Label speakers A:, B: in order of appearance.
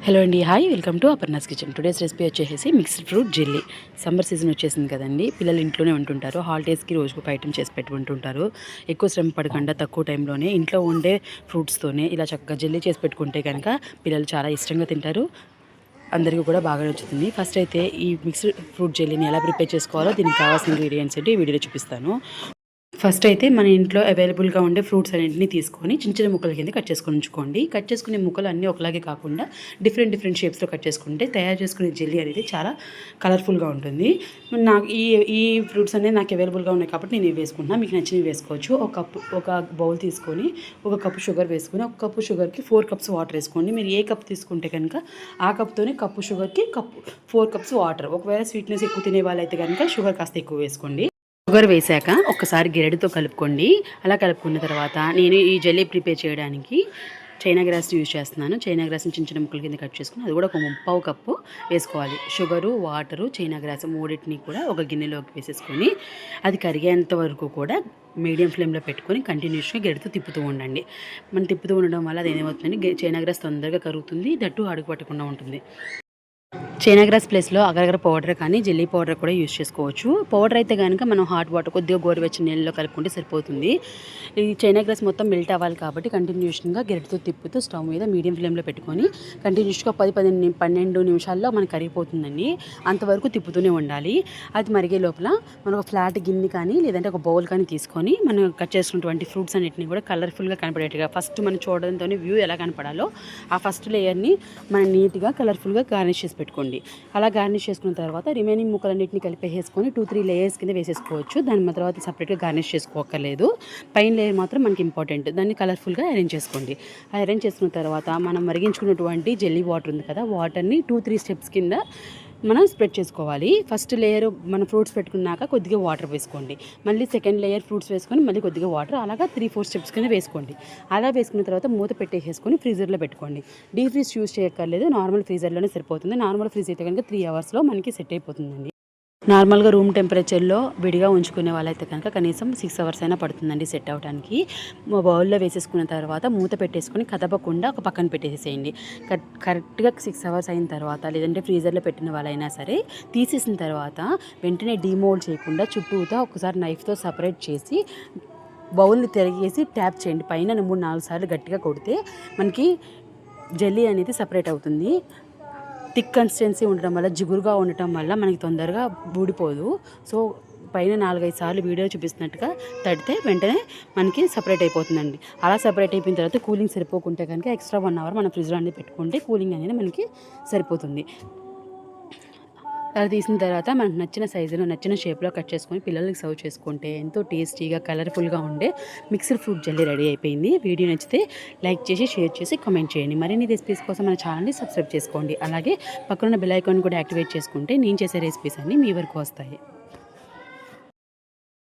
A: Hello అండి, hi, welcome to Aparna's kitchen. Today's recipe వచ్చేసి mixed fruit jelly. Summer season వచ్చేసింది కదండి, పిల్లలు ఇంట్లోనే ఉంటుంటారు. హాలిడేస్కి రోజుకు ఒక ఐటమ్ చేసి పెట్టుకుంటుంటారు. ఎక్కువ శ్రమ పడకుండా తక్కువ టైంలోనే ఇంట్లో ఉండే ఫ్రూట్స్తోనే ఇలా చక్కగా జెల్లీ చేసి పెట్టుకుంటే కనుక పిల్లలు చాలా ఇష్టంగా తింటారు. అందరికీ కూడా బాగా నచ్చుతుంది. ఫస్ట్ అయితే ఈ మిక్స్డ్ ఫ్రూట్ జెల్లీని ఎలా ప్రిపేర్ చేసుకోవాలో, దీనికి కావాల్సిన ఇంగ్రీడియంట్స్ ఏంటి ఈ వీడియోలో చూపిస్తాను. ఫస్ట్ అయితే మన ఇంట్లో అవైలబుల్గా ఉండే ఫ్రూట్స్ అన్నింటినీ తీసుకొని చిన్న చిన్న ముక్కల కింద కట్ చేసుకొని ఉంచుకోండి. కట్ చేసుకునే ముక్కలు అన్నీ ఒకలాగే కాకుండా డిఫరెంట్ షేప్స్లో కట్ చేసుకుంటే తయారు చేసుకునే జెల్లీ అనేది చాలా కలర్ఫుల్గా ఉంటుంది. నాకు ఈ ఫ్రూట్స్ అనేది నాకు అవైలబుల్గా ఉన్నాయి కాబట్టి నేను ఇవి వేసుకుంటున్నాను. మీకు నచ్చినవి వేసుకోవచ్చు. ఒక బౌల్ తీసుకొని 1 కప్పు షుగర్ వేసుకొని 1 కప్పు షుగర్కి 4 కప్స్ వాటర్ వేసుకోండి. మీరు ఏ కప్ తీసుకుంటే కనుక ఆ కప్తోనే కప్పు షుగర్కి 4 కప్స్ వాటర్. ఒకవేళ స్వీట్నెస్ ఎక్కువ తినే వాళ్ళైతే కనుక షుగర్ కాస్త ఎక్కువ వేసుకోండి. షుగర్ వేసాక ఒక్కసారి గెరటితో కలుపుకోండి. అలా కలుపుకున్న తర్వాత నేను ఈ జెల్లీ ప్రిపేర్ చేయడానికి చైనా గ్రాస్ యూజ్ చేస్తున్నాను. చైనా గ్రాస్ని చిన్న చిన్న ముక్కల కింద కట్ చేసుకుని అది కూడా 1 కప్పు వేసుకోవాలి. షుగరు, వాటరు, చైనా గ్రాస్ మూడింటిని కూడా ఒక గిన్నెలోకి వేసేసుకొని అది కరిగేంత వరకు కూడా మీడియం ఫ్లేమ్లో పెట్టుకొని కంటిన్యూస్గా గెడుతూ తిప్పుతూ ఉండండి. మనం తిప్పుతూ ఉండడం వల్ల అది ఏమవుతుందండి, చైనా గ్రాస్ తొందరగా కరుగుతుంది, దట్టు అడుగు పట్టకుండా ఉంటుంది. చైనా గ్రాస్ ప్లేస్లో అగరగర పౌడర్ కానీ జెల్లీ పౌడర్ కూడా యూజ్ చేసుకోవచ్చు. పౌడర్ అయితే కనుక మనం హాట్ వాటర్ కొద్దిగా గోరువెచ్చని నీళ్ళలో కలుపుకుంటే సరిపోతుంది. ఈ చైనా గ్రాస్ మొత్తం మెల్ట్ అవ్వాలి కాబట్టి కంటిన్యూషన్గా గెరటితో తిప్పుతూ స్టవ్ మీద మీడియం ఫ్లేమ్లో పెట్టుకొని కంటిన్యూస్గా 10-12 నిమిషాల్లో మనకు కరిగిపోతుందండి. అంతవరకు తిప్పుతూనే ఉండాలి. అది మరిగే లోపల మనం ఒక ఫ్లాట్ గిన్నె కానీ లేదంటే ఒక బౌల్ కానీ తీసుకొని మనం కట్ చేసుకున్నటువంటి ఫ్రూట్స్ అన్నింటినీ కూడా కలర్ఫుల్గా కనపడేట్టుగా ఫస్ట్ మనం చూడడంతో వ్యూ ఎలా కనపడాలో ఆ ఫస్ట్ లేయర్ని మనం నీట్గా కలర్ఫుల్గా గార్నిష్ చేసి పెట్టుకోండి. అలా గార్నిష్ చేసుకున్న తర్వాత రిమైనింగ్ ముక్కలన్నింటినీ కలిపేసుకొని 2-3 లేయర్స్ కింద వేసేసుకోవచ్చు. దాని తర్వాత సపరేట్గా గార్నిష్ చేసుకోక్కర్లేదు. పైన లేయర్ మాత్రం మనకి ఇంపార్టెంట్. దాన్ని కలర్ఫుల్గా అరేంజ్ చేసుకోండి. అరేంజ్ చేసుకున్న తర్వాత మనం మరిగించుకున్నటువంటి జెల్లీ వాటర్ ఉంది కదా, వాటర్ని 2-3 స్టెప్స్ కింద మనం స్ప్రెడ్ చేసుకోవాలి. ఫస్ట్ లేయర్ మన ఫ్రూట్స్ పెట్టుకున్నాక కొద్దిగా వాటర్ వేసుకోండి. మళ్ళీ సెకండ్ లేయర్ ఫ్రూట్స్ వేసుకొని మళ్ళీ కొద్దిగా వాటర్, అలాగా 3-4 స్టెప్స్ కింద వేసుకోండి. అలా వేసుకున్న తర్వాత మూత పెట్టేసుకొని ఫ్రీజర్లో పెట్టుకోండి. డీప్ ఫ్రీజ్ యూజ్ చేయక్కర్లేదు, నార్మల్ ఫ్రీజర్లోనే సరిపోతుంది. నార్మల్ ఫ్రీజ్ అయితే కనుక 3 అవర్స్లో మనకి సెట్ అయిపోతుందండి. నార్మల్గా రూమ్ టెంపరేచర్లో విడిగా ఉంచుకునే వాళ్ళైతే కనుక కనీసం 6 అవర్స్ అయినా పడుతుందండి సెట్ అవడానికి. బౌల్లో వేసేసుకున్న తర్వాత మూత పెట్టేసుకొని కదపకుండా ఒక పక్కన పెట్టేసేయండి. కరెక్ట్గా 6 అవర్స్ అయిన తర్వాత లేదంటే ఫ్రీజర్లో పెట్టిన వాళ్ళైనా సరే తీసేసిన తర్వాత వెంటనే డీమోల్డ్ చేయకుండా చుట్టూతా ఒకసారి నైఫ్తో సపరేట్ చేసి బౌల్ని తిరిగేసి ట్యాప్ చేయండి. పైన 3-4 సార్లు గట్టిగా కొడితే మనకి జెల్లీ అనేది సపరేట్ అవుతుంది. థిక్ కన్సిస్టెన్సీ ఉండటం వల్ల, జిగురుగా ఉండటం వల్ల మనకి తొందరగా బూడిపోదు. సో పైన 4-5 సార్లు వీడియో చూపిస్తున్నట్టుగా తడితే వెంటనే మనకి సపరేట్ అయిపోతుందండి. అలా సపరేట్ అయిపోయిన తర్వాత కూలింగ్ సరిపోకుంటే కనుక ఎక్స్ట్రా 1 అవర్ మనం ఫ్రిడ్జ్లో అనేది పెట్టుకుంటే కూలింగ్ అనేది మనకి సరిపోతుంది. అలా తీసిన తర్వాత మనకు నచ్చిన సైజులో నచ్చిన షేప్లో కట్ చేసుకొని పిల్లలకి సర్వ్ చేసుకుంటే ఎంతో టేస్టీగా కలర్ఫుల్గా ఉండే మిక్స్డ్ ఫ్రూట్ జెల్లీ రెడీ అయిపోయింది. వీడియో నచ్చితే లైక్ చేసి, షేర్ చేసి, కామెంట్ చేయండి. మరిన్ని రెసిపీస్ కోసం మన ఛానల్ని సబ్స్క్రైబ్ చేసుకోండి. అలాగే పక్కన బెల్ ఐకాన్ కూడా యాక్టివేట్ చేసుకుంటే నేను చేసే రెసిపీస్ అన్నీ మీ వరకు వస్తాయి.